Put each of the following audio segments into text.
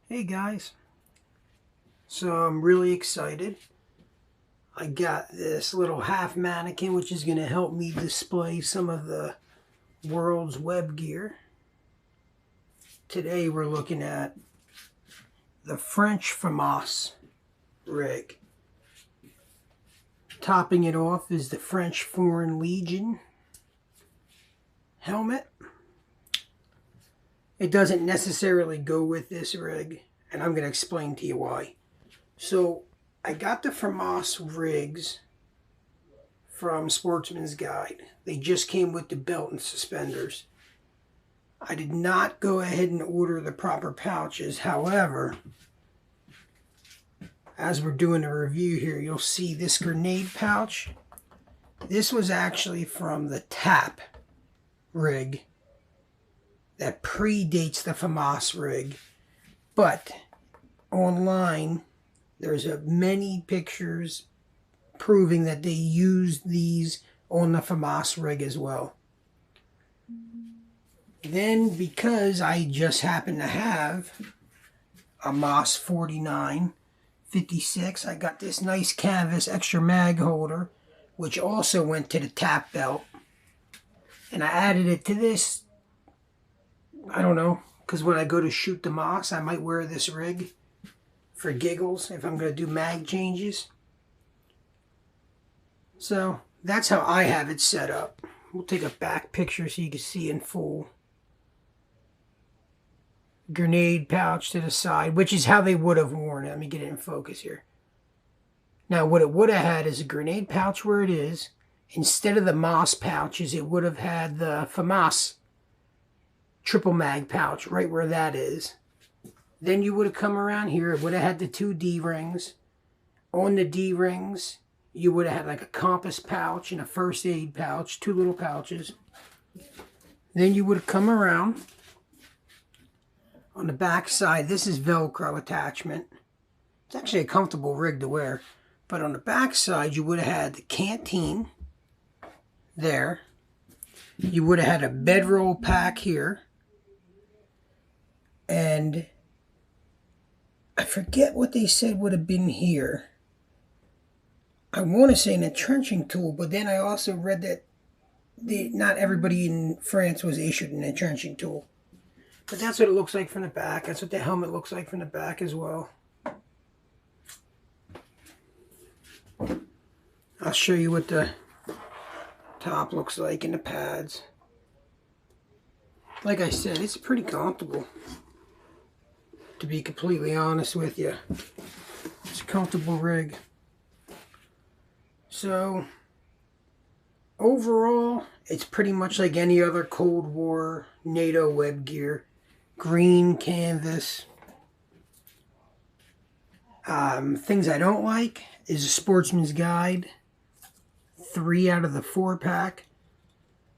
Hey guys, so I'm really excited. I got this little half mannequin which is going to help me display some of the world's web gear. Today we're looking at the French FAMAS rig. Topping it off is the French Foreign Legion helmet. It doesn't necessarily go with this rig, and I'm going to explain to you why. So, I got the FAMAS rigs from Sportsman's Guide. They just came with the belt and suspenders. I did not go ahead and order the proper pouches. However, as we're doing a review here, you'll see this grenade pouch. This was actually from the TAP rig that predates the FAMAS rig, but online there's many pictures proving that they used these on the FAMAS rig as well. Then, because I just happen to have a MOS 4956, I got this nice canvas extra mag holder, which also went to the TAP belt, and I added it to this. I don't know, because when I go to shoot the MOS, I might wear this rig for giggles if I'm going to do mag changes. So that's how I have it set up. We'll take a back picture so you can see in full. Grenade pouch to the side, which is how they would have worn it. Let me get it in focus here. Now what it would have had is a grenade pouch where it is. Instead of the MOS pouches, it would have had the FAMAS triple mag pouch right where that is. Then you would have come around here. It would have had the two D-rings. On the D-rings, you would have had like a compass pouch and a first aid pouch, two little pouches. Then you would have come around. On the back side, this is Velcro attachment. It's actually a comfortable rig to wear. But on the back side, you would have had the canteen there. You would have had a bedroll pack here. And I forget what they said would have been here. I want to say an entrenching tool, but then I also read that not everybody in France was issued an entrenching tool. But that's what it looks like from the back. That's what the helmet looks like from the back as well. I'll show you what the top looks like in the pads. Like I said, it's pretty comfortable. To be completely honest with you, it's a comfortable rig. So overall, it's pretty much like any other Cold War NATO web gear. Green canvas. Things I don't like is a Sportsman's Guide. 3 out of the 4 pack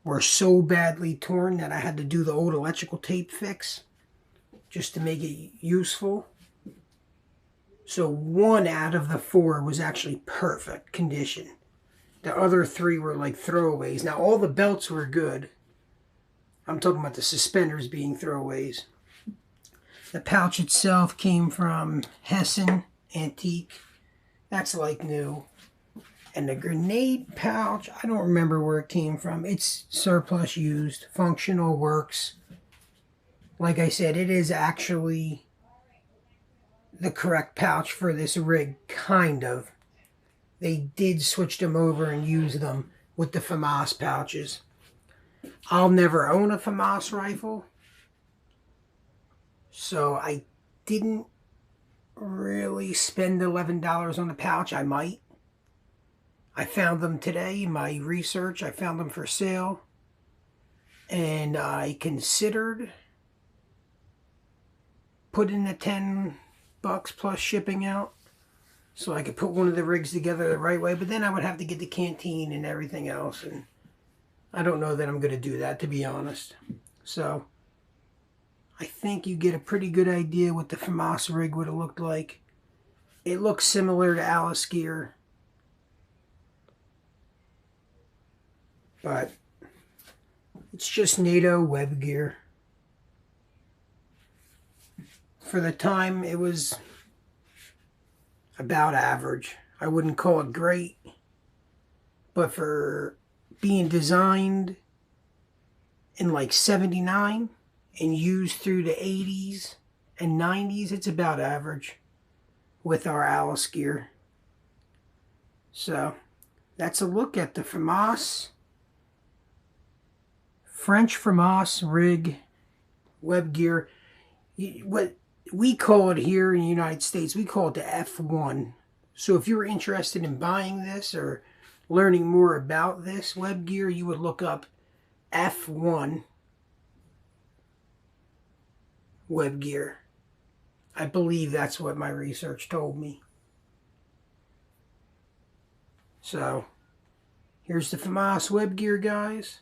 were so badly torn that I had to do the old electrical tape fix just to make it useful. So 1 out of the 4 was actually perfect condition. The other 3 were like throwaways. Now all the belts were good. I'm talking about the suspenders being throwaways. The pouch itself came from Hessen Antique. That's like new. And the grenade pouch, I don't remember where it came from. It's surplus used. Functional, works. Like I said, it is actually the correct pouch for this rig, kind of. They did switch them over and use them with the FAMAS pouches. I'll never own a FAMAS rifle, so I didn't really spend $11 on the pouch. I might. I found them today in my research. I found them for sale. And I considered putting the $10 plus shipping out so I could put one of the rigs together the right way. But then I would have to get the canteen and everything else. And I don't know that I'm going to do that, to be honest. So I think you get a pretty good idea what the FAMAS rig would have looked like. It looks similar to Alice gear, but it's just NATO web gear. For the time, it was about average. I wouldn't call it great, but for being designed in like 79 and used through the 80s and 90s, it's about average with our Alice gear. So that's a look at the FAMAS, French FAMAS rig web gear. What we call it here in the United States, we call it the F1. So if you're interested in buying this or learning more about this web gear, you would look up F1 web gear. I believe that's what my research told me. So, here's the FAMAS web gear, guys.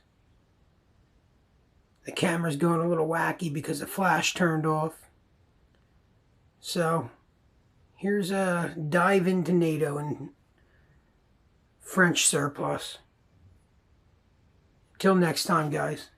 The camera's going a little wacky because the flash turned off. So, here's a dive into NATO and French surplus. Till next time, guys.